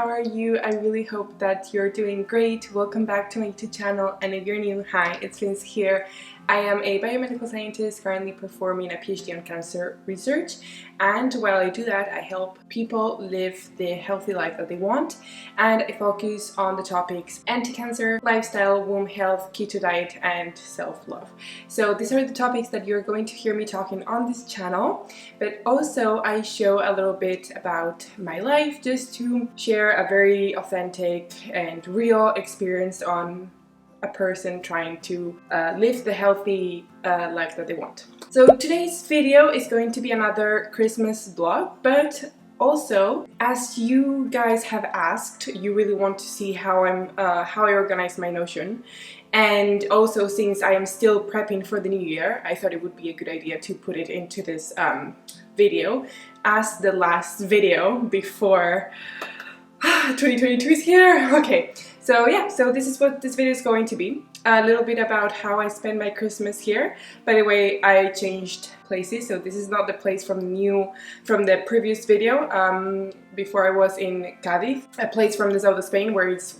how are you? I really hope that you're doing great. Welcome back to my YouTube channel, and if you're new, hi, it's Finz here. I am a biomedical scientist currently performing a PhD on cancer research, and while I do that, I help people live the healthy life that they want, and I focus on the topics anti-cancer, lifestyle, womb health, keto diet, and self-love. So these are the topics that you're going to hear me talking on this channel, but also I show a little bit about my life just to share a very authentic and real experience on a person trying to live the healthy life that they want. So today's video is going to be another Christmas vlog, but also, as you guys have asked, you really want to see how I organize my Notion. And also, since I am still prepping for the new year, I thought it would be a good idea to put it into this video as the last video before 2022 is here. Okay, so yeah, so this is what this video is going to be. A little bit about how I spend my Christmas here. By the way, I changed places, so this is not the place from the previous video. Before I was in Cádiz, a place from the south of Spain where it's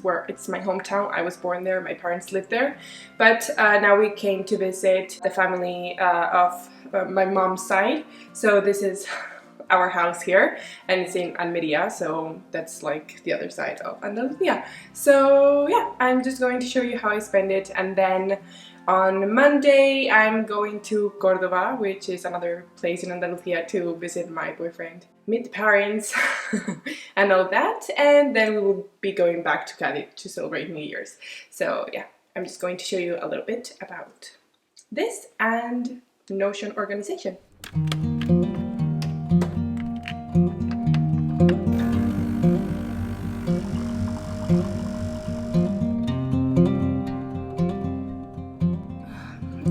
my hometown. I was born there, my parents lived there. But now we came to visit the family of my mom's side. So this is our house here, and it's in Almeria, so that's like the other side of Andalusia. So yeah, I'm just going to show you how I spend it, and then on Monday I'm going to Córdoba, which is another place in Andalusia, to visit my boyfriend, meet the parents and all that, and then we will be going back to Cádiz to celebrate New Year's. So yeah, I'm just going to show you a little bit about this and Notion organization.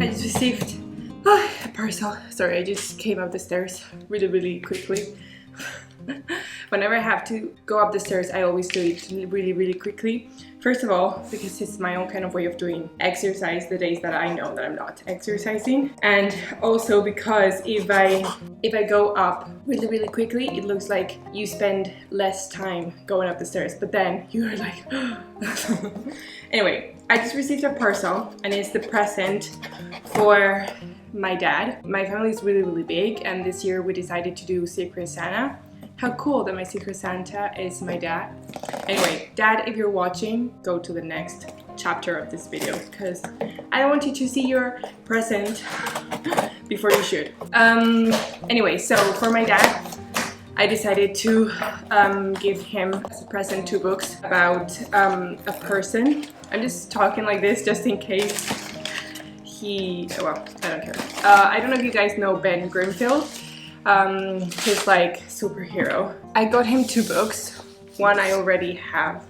I just received a parcel. Sorry, I just came up the stairs really quickly. Whenever I have to go up the stairs, I always do it really quickly. First of all, because it's my own kind of way of doing exercise the days that I know that I'm not exercising, and also because if I go up really quickly, it looks like you spend less time going up the stairs, but then you're like Anyway, I just received a parcel, and it's the present for my dad. My family is really big, and this year we decided to do Secret Santa. How cool that my Secret Santa is my dad. Anyway, Dad, if you're watching, go to the next chapter of this video, because I don't want you to see your present before you should. Anyway, so for my dad, I decided to give him as a present 2 books about a person. I'm just talking like this just in case well, I don't care. I don't know if you guys know Ben Grimfield. He's like superhero. I got him 2 books. One I already have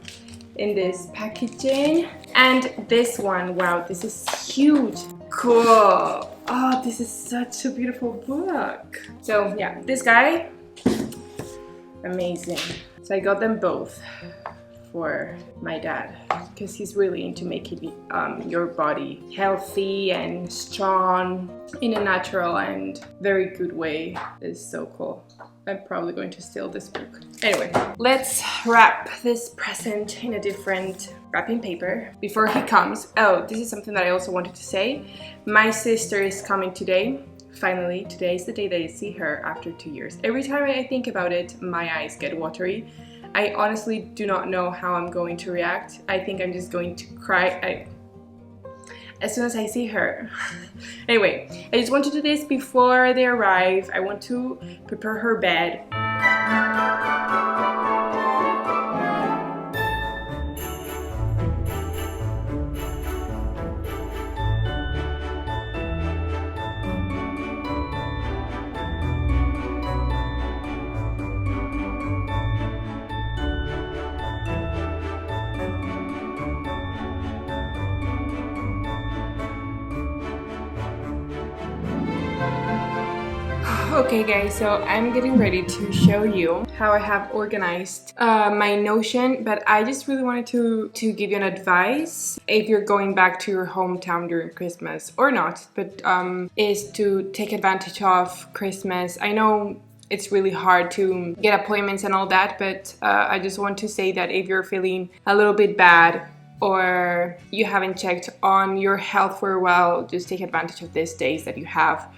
in this packaging, and this one, wow, this is huge. Cool. Oh, this is such a beautiful book. So yeah, this guy, amazing. So I got them both for my dad, because he's really into making your body healthy and strong in a natural and very good way. It's so cool. I'm probably going to steal this book. Anyway, let's wrap this present in a different wrapping paper before he comes. Oh, this is something that I also wanted to say. My sister is coming today. Finally, today is the day that I see her after 2 years. Every time I think about it, my eyes get watery. I honestly do not know how I'm going to react. I think I'm just going to cry as soon as I see her. Anyway, I just want to do this before they arrive. I want to prepare her bed. Okay guys, so I'm getting ready to show you how I have organized my Notion, but I just really wanted to give you an advice if you're going back to your hometown during Christmas or not, but is to take advantage of Christmas. I know it's really hard to get appointments and all that. But I just want to say that if you're feeling a little bit bad or you haven't checked on your health for a while, just take advantage of these days that you have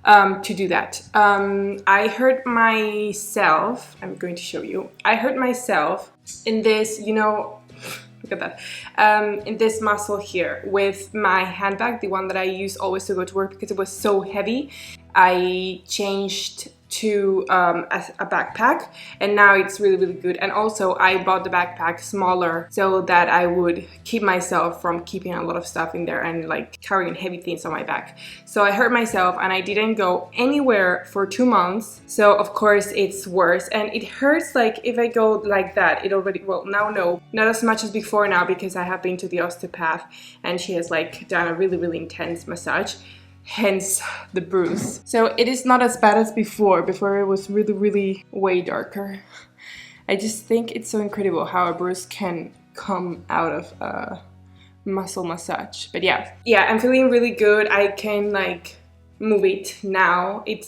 to do that. I hurt myself. I'm going to show you. I hurt myself in this, you know, look at that, in this muscle here with my handbag, the one that I use always to go to work because it was so heavy. I changed to a backpack, and now it's really good. And also I bought the backpack smaller so that I would keep myself from keeping a lot of stuff in there and like carrying heavy things on my back. So I hurt myself and I didn't go anywhere for 2 months, so of course it's worse, and it hurts. Like if I go like that, it already, well, now no, not as much as before now, because I have been to the osteopath and she has like done a really intense massage, hence the bruise. So it is not as bad as before. Before it was really way darker. I just think it's so incredible how a bruise can come out of a muscle massage. But yeah, I'm feeling really good. I can like move it now. It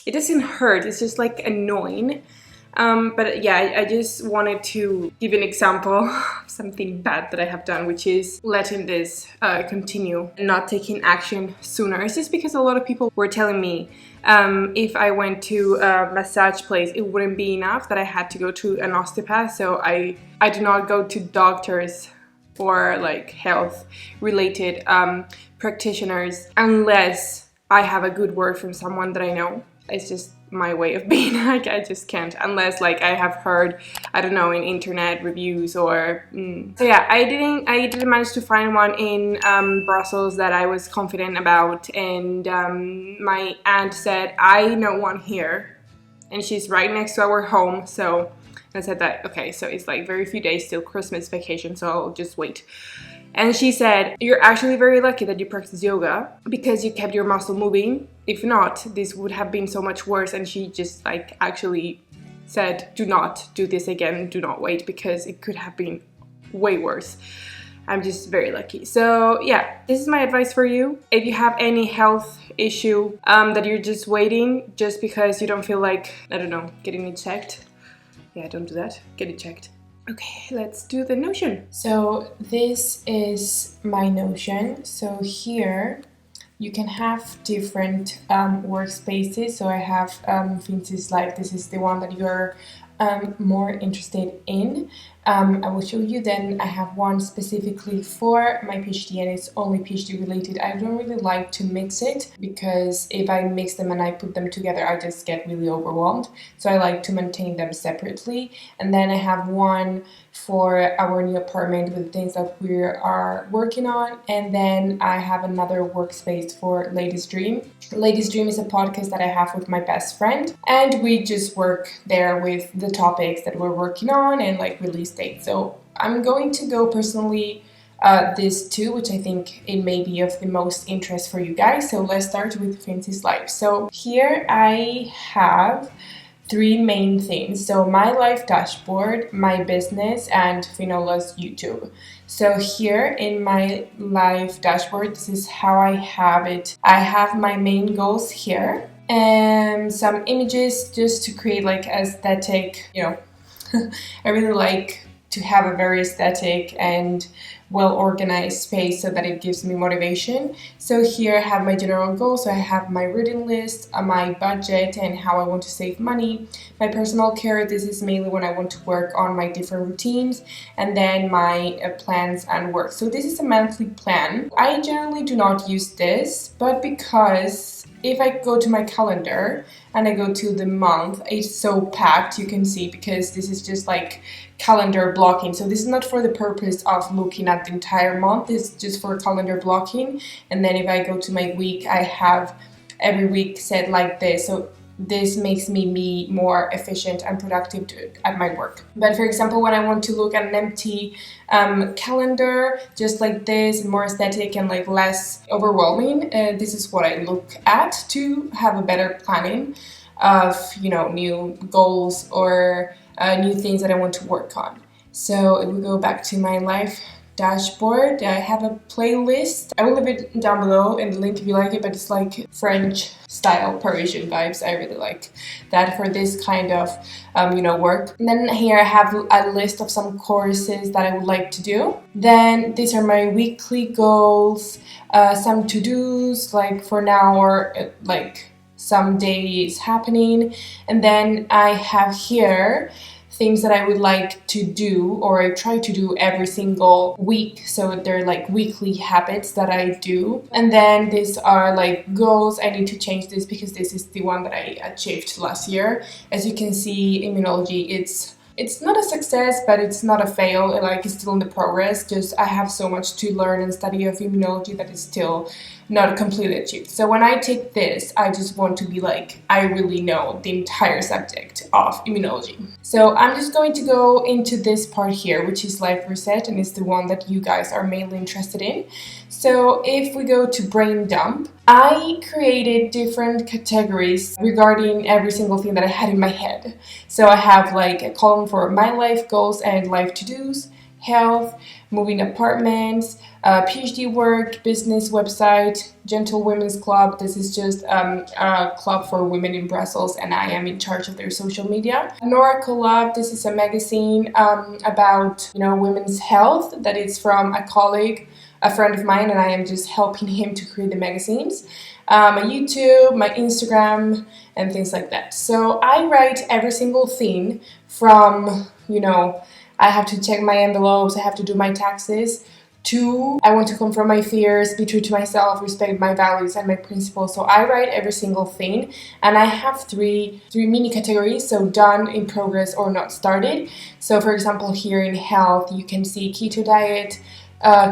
doesn't hurt, it's just like annoying. But yeah, I just wanted to give an example of something bad that I have done, which is letting this continue and not taking action sooner. It's just because a lot of people were telling me if I went to a massage place, it wouldn't be enough, that I had to go to an osteopath. So I do not go to doctors or like health related practitioners unless I have a good word from someone that I know. It's just my way of being. Like I just can't, unless like I have heard, I don't know, in internet reviews or So yeah, I didn't manage to find one in Brussels that I was confident about, and my aunt said, I know one here and she's right next to our home. So I said that, okay, so it's like very few days till Christmas vacation, so I'll just wait. And she said, you're actually very lucky that you practice yoga because you kept your muscle moving. If not, this would have been so much worse. And she just like actually said, do not do this again, do not wait, because it could have been way worse. I'm just very lucky. So yeah, this is my advice for you. If you have any health issue that you're just waiting just because you don't feel like, I don't know, getting it checked. Yeah, don't do that, get it checked. Okay, let's do the Notion. So this is my Notion. So here you can have different workspaces. So I have FINZMAS Live. This is the one that you're more interested in. I will show you. Then I have one specifically for my PhD, and it's only PhD related. I don't really like to mix it because if I mix them and I put them together, I just get really overwhelmed. So I like to maintain them separately. And then I have one for our new apartment with things that we are working on. And then I have another workspace for Ladies Dream. Ladies Dream is a podcast that I have with my best friend, and we just work there with the topics that we're working on and like release dates. So I'm going to go personally these two, which I think it may be of the most interest for you guys. So let's start with FINZMAS Live. So here I have 3 main things. So my life dashboard, my business, and Finoula's YouTube. So here in my life dashboard, this is how I have it. I have my main goals here and some images just to create like aesthetic, you know, I really like to have a very aesthetic and well-organized space so that it gives me motivation. So here I have my general goals. So I have my reading list, my budget and how I want to save money, my personal care. This is mainly when I want to work on my different routines, and then my plans and work. So this is a monthly plan. I generally do not use this, but because if I go to my calendar and I go to the month, it's so packed, you can see, because this is just like calendar blocking. So this is not for the purpose of looking at the entire month, it's just for calendar blocking. And then if I go to my week, I have every week set like this. So this makes me be more efficient and productive at my work. But for example, when I want to look at an empty calendar, just like this, more aesthetic and like less overwhelming, this is what I look at to have a better planning of, you know, new goals or new things that I want to work on. So if we go back to my life dashboard. I have a playlist. I will leave it down below in the link if you like it, but it's like French style Parisian vibes. I really like that for this kind of work. And then here I have a list of some courses that I would like to do. Then these are my weekly goals, some to-dos like for now or like some days happening. And then I have here things that I would like to do, or I try to do every single week. So they're like weekly habits that I do. And then these are like goals. I need to change this because this is the one that I achieved last year. As you can see, immunology, it's not a success, but it's not a fail. Like, it's still in the progress. Just I have so much to learn and study of immunology that is still not completely achieved. So when I take this, I just want to be like, I really know the entire subject of immunology. So I'm just going to go into this part here, which is life reset, and it's the one that you guys are mainly interested in. So if we go to brain dump, I created different categories regarding every single thing that I had in my head. So I have like a column for my life goals and life to-dos, health, moving apartments, PhD work, business website, Gentle Women's Club. This is just a club for women in Brussels, and I am in charge of their social media. Nora Collab, this is a magazine about women's health that is from a colleague, a friend of mine, and I am just helping him to create the magazines. My YouTube, my Instagram, and things like that. So I write every single thing from, I have to check my envelopes, I have to do my taxes, to I want to confront my fears, be true to myself, respect my values and my principles. So I write every single thing, and I have three mini categories. So done, in progress, or not started. So for example, here in health, you can see keto diet,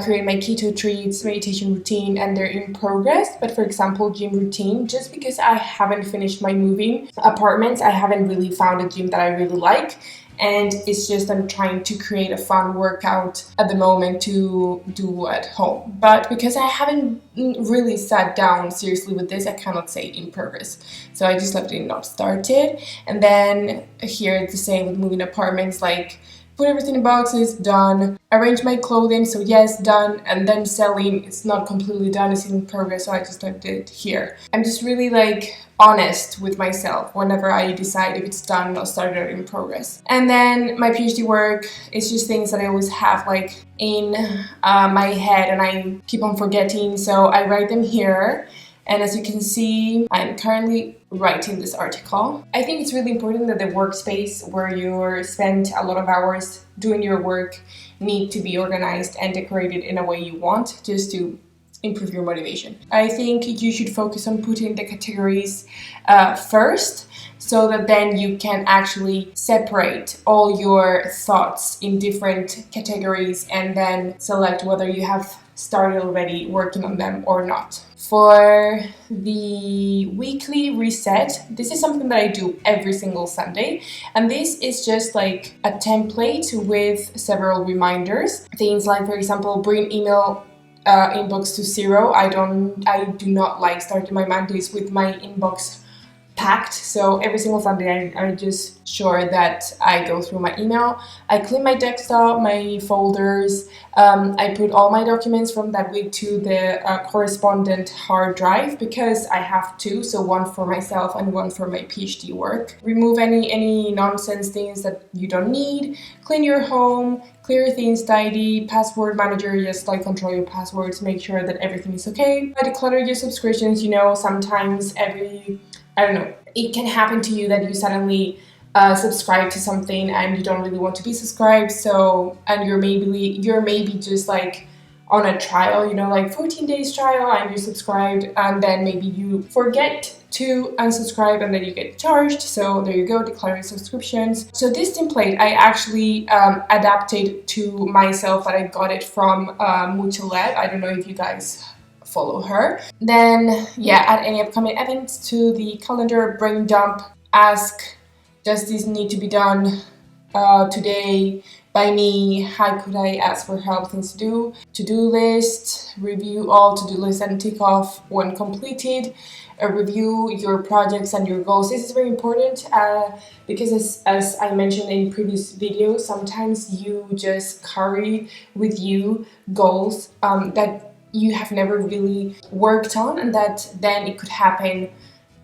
create my keto treats, meditation routine, and they're in progress. But for example, gym routine, just because I haven't finished my moving apartments, I haven't really found a gym that I really like. And it's just I'm trying to create a fun workout at the moment to do at home. But because I haven't really sat down seriously with this, I cannot say in progress. So I just left it not started. And then here it's the same with moving apartments, like put everything in boxes, done. Arrange my clothing, so yes, done. And then selling, it's not completely done, it's in progress, so I just left it here. I'm just really like honest with myself whenever I decide if it's done, not started, or in progress. And then my PhD work, it's just things that I always have like in my head and I keep on forgetting, so I write them here. And as you can see, I'm currently writing this article. I think it's really important that the workspace where you spend a lot of hours doing your work need to be organized and decorated in a way you want, just to improve your motivation. I think you should focus on putting the categories first, so that then you can actually separate all your thoughts in different categories and then select whether you have started already working on them or not. For the weekly reset, this is something that I do every single Sunday, and this is just like a template with several reminders. Things like, for example, bring email inbox to zero. I do not like starting my Mondays with my inbox packed, so every single Sunday I'm just sure that I go through my email, I clean my desktop, my folders, I put all my documents from that week to the correspondent hard drive, because I have two, so one for myself and one for my PhD work. Remove any nonsense things that you don't need, clean your home, clear things, tidy, password manager, just like control your passwords, make sure that everything is okay. Declutter your subscriptions, sometimes it can happen to you that you suddenly subscribe to something and you don't really want to be subscribed, and you're maybe just like on a trial, like 14 days trial, and you're subscribed, and then maybe you forget to unsubscribe and then you get charged. So there you go, declaring subscriptions. So this template I actually adapted to myself, and I got it from Mucha Lab. I don't know if you guys follow her. Then add any upcoming events to the calendar, brain dump, ask, does this need to be done today, by me, how could I ask for help, things to-do list, review all to-do lists and tick off when completed, review your projects and your goals. This is very important because as I mentioned in previous videos, sometimes you just carry with you goals that you have never really worked on, and that then it could happen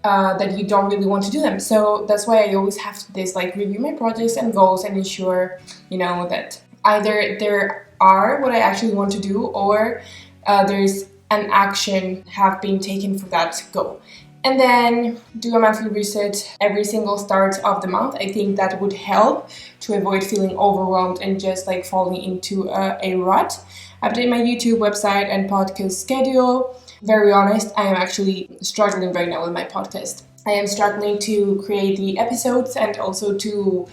that you don't really want to do them. So that's why I always have this like review my projects and goals and ensure, you know, that either there are what I actually want to do, or there's an action have been taken for that goal. And then do a monthly reset every single start of the month. I think that would help to avoid feeling overwhelmed and just like falling into a rut. Update my YouTube website and podcast schedule. Very honest, I am actually struggling right now with my podcast. I am struggling to create the episodes and also to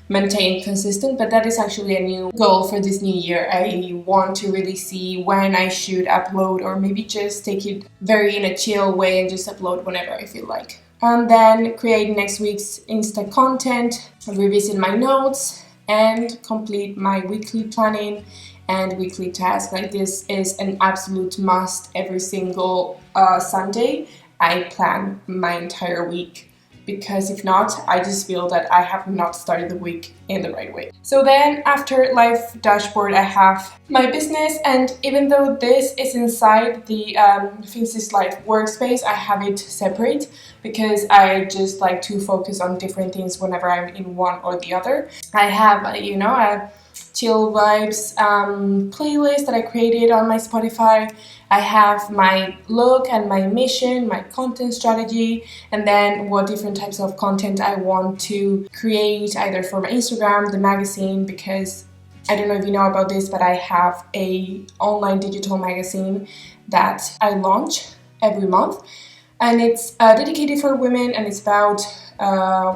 maintain consistent, but that is actually a new goal for this new year. I want to really see when I should upload, or maybe just take it very in a chill way and just upload whenever I feel like. And then create next week's Insta content, revisit my notes, and complete my weekly planning and weekly tasks. Like, this is an absolute must. Every single Sunday I plan my entire week, because if not, I just feel that I have not started the week in the right way. So then after life dashboard, I have my business, and even though this is inside the FINZMAS Life workspace, I have it separate because I just like to focus on different things whenever I'm in one or the other. I have, you know, a chill vibes playlist that I created on my Spotify. I have my look and my mission, my content strategy, and then what different types of content I want to create, either for my Instagram, the magazine, because I don't know if you know about this, but I have a online digital magazine that I launch every month, and it's dedicated for women, and it's about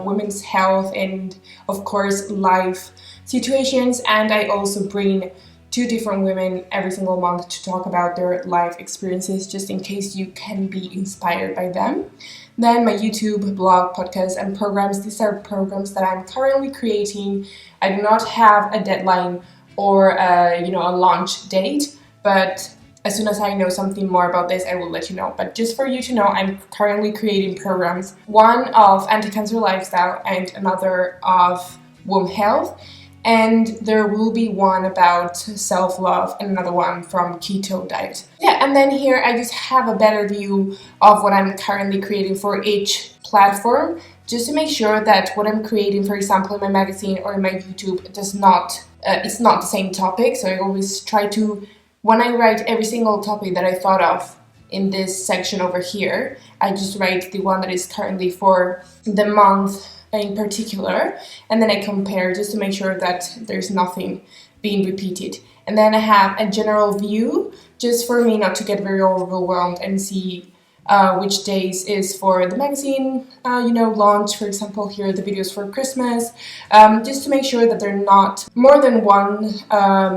women's health and of course life situations. And I also bring 2 different women every single month to talk about their life experiences, just in case you can be inspired by them. Then my YouTube, blog, podcast, and programs. These are programs that I'm currently creating. I do not have a deadline or a launch date, but as soon as I know something more about this, I will let you know. But just for you to know, I'm currently creating programs, one of anti-cancer lifestyle and another of womb health. And there will be one about self-love and another one from keto diet. Yeah, and then here I just have a better view of what I'm currently creating for each platform, just to make sure that what I'm creating, for example, in my magazine or in my YouTube, it's not the same topic. So I always try to, when I write every single topic that I thought of in this section over here, I just write the one that is currently for the month in particular, and then I compare just to make sure that there's nothing being repeated. And then I have a general view just for me not to get very overwhelmed and see which days is for the magazine launch. For example, here are the videos for Christmas, just to make sure that they're not more than one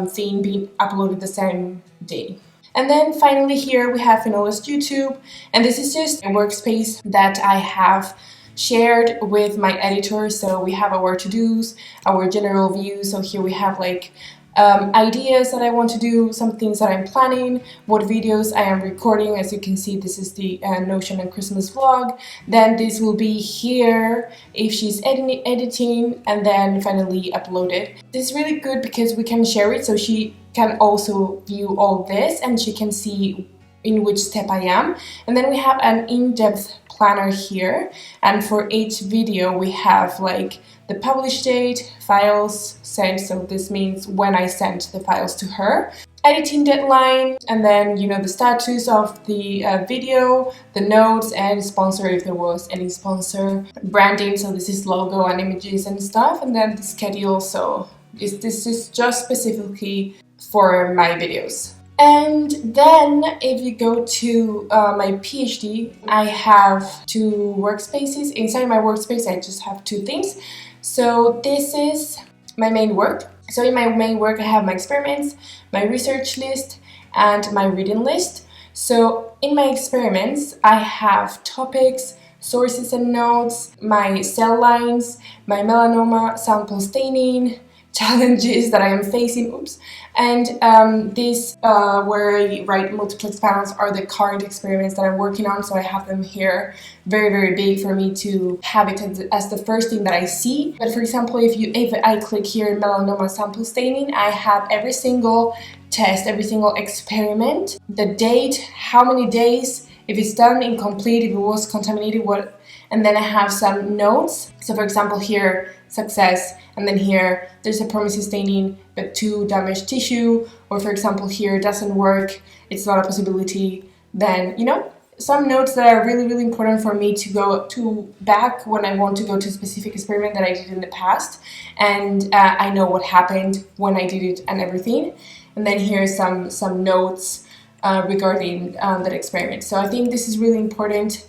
thing being uploaded the same day. And then finally here we have Finoula's YouTube, and this is just a workspace that I have shared with my editor. So we have our to-dos, our general view. So here we have like ideas that I want to do, some things that I'm planning, what videos I am recording. As you can see, this is the Notion and Christmas vlog. Then this will be here if she's editing, and then finally uploaded. This is really good because we can share it, so she can also view all this and she can see in which step I am. And then we have an in-depth planner here, and for each video we have like the publish date, files sent, so this means when I sent the files to her, editing deadline, and then the status of the video, the notes, and sponsor if there was any sponsor, branding, so this is logo and images and stuff, and then the schedule. So this is just specifically for my videos. And then if you go to my PhD, I have 2 workspaces. Inside my workspace, I just have 2 things. So this is my main work. So in my main work, I have my experiments, my research list, and my reading list. So in my experiments, I have topics, sources and notes, my cell lines, my melanoma sample staining, challenges that I am facing. Oops. And this where I write multiplex panels are the current experiments that I'm working on, so I have them here very big for me to have it as the first thing that I see. But for example, if I click here melanoma sample staining, I have every single test, every single experiment, the date, how many days, if it's done, incomplete, if it was contaminated, what, and then I have some notes. So for example here, success, and then here there's a promising staining but too damaged tissue, or for example here doesn't work, it's not a possibility. Then, you know, some notes that are really important for me to go to back when I want to go to a specific experiment that I did in the past, and I know what happened when I did it and everything. And then here's some notes regarding that experiment. So I think this is really important,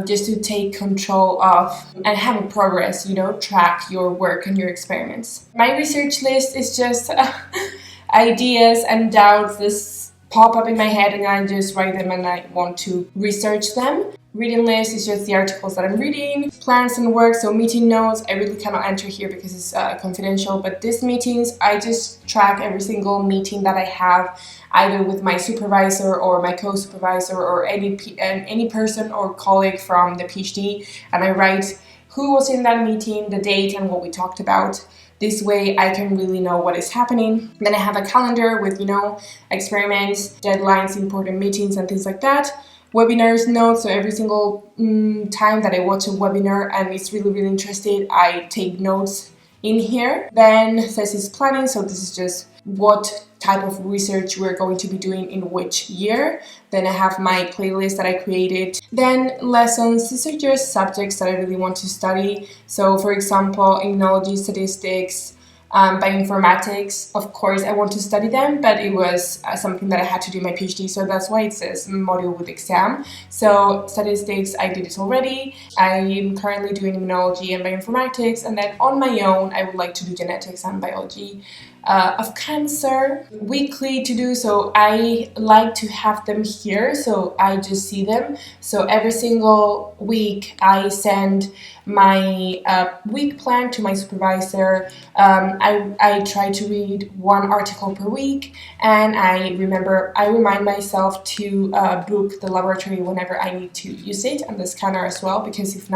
just to take control of and have a progress, you know, track your work and your experiments. My research list is just ideas and doubts that pop up in my head, and I just write them and I want to research them. Reading list is just the articles that I'm reading. Plans and work, so meeting notes, I really cannot enter here because it's confidential, but these meetings, I just track every single meeting that I have, either with my supervisor or my co-supervisor or any person or colleague from the PhD, and I write who was in that meeting, the date, and what we talked about. This way I can really know what is happening. Then I have a calendar with, you know, experiments, deadlines, important meetings and things like that. Webinars notes, so every single time that I watch a webinar and it's really interesting, I take notes in here. Then thesis planning, so this is just what type of research we're going to be doing in which year. Then I have my playlist that I created. Then lessons, these are just subjects that I really want to study. So for example, immunology, statistics, bioinformatics, of course I want to study them, but it was something that I had to do in my PhD, so that's why it says module with exam. So statistics, I did it already. I am currently doing immunology and bioinformatics, and then on my own I would like to do genetics and biology of cancer weekly to do, so I like to have them here, so I just see them. So every single week I send my week plan to my supervisor. I try to read one article per week, and I remind myself to book the laboratory whenever I need to use it, and the scanner as well, because if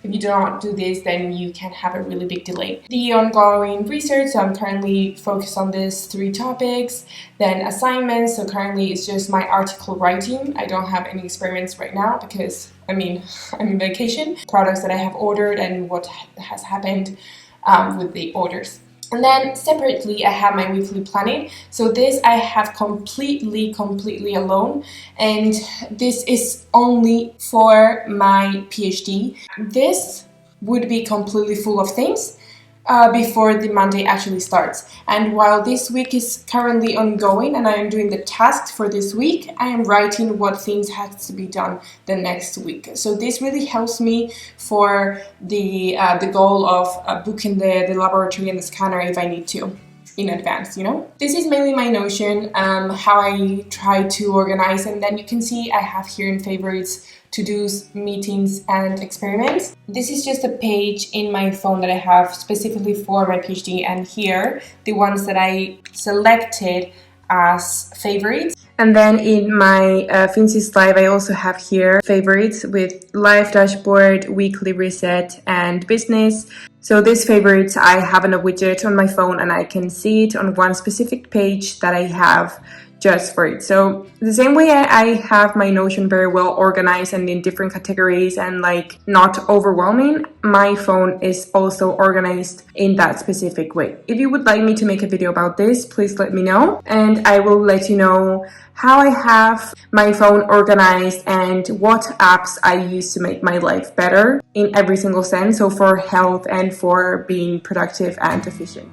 you do not do this, then you can have a really big delay. The ongoing research, so I'm currently focused on these 3 topics. Then assignments, so currently it's just my article writing. I don't have any experiments right now because, I'm in vacation. Products that I have ordered and what has happened with the orders. And then separately I have my weekly planning. So this I have completely alone, and this is only for my PhD. This would be completely full of things before the Monday actually starts. And while this week is currently ongoing and I am doing the tasks for this week, I am writing what things have to be done the next week. So this really helps me for the goal of booking the laboratory and the scanner if I need to in advance, you know. This is mainly my Notion, how I try to organize, and then you can see I have here in favorites to-dos, meetings and experiments. This is just a page in my phone that I have specifically for my PhD, and here the ones that I selected as favorites. And then in my FINZMAS Live, I also have here favorites with live dashboard, weekly reset and business. So these favorites I have in a widget on my phone, and I can see it on one specific page that I have just for it. So the same way I have my Notion very well organized and in different categories and like not overwhelming, my phone is also organized in that specific way. If you would like me to make a video about this, please let me know, and I will let you know how I have my phone organized and what apps I use to make my life better in every single sense, so for health and for being productive and efficient.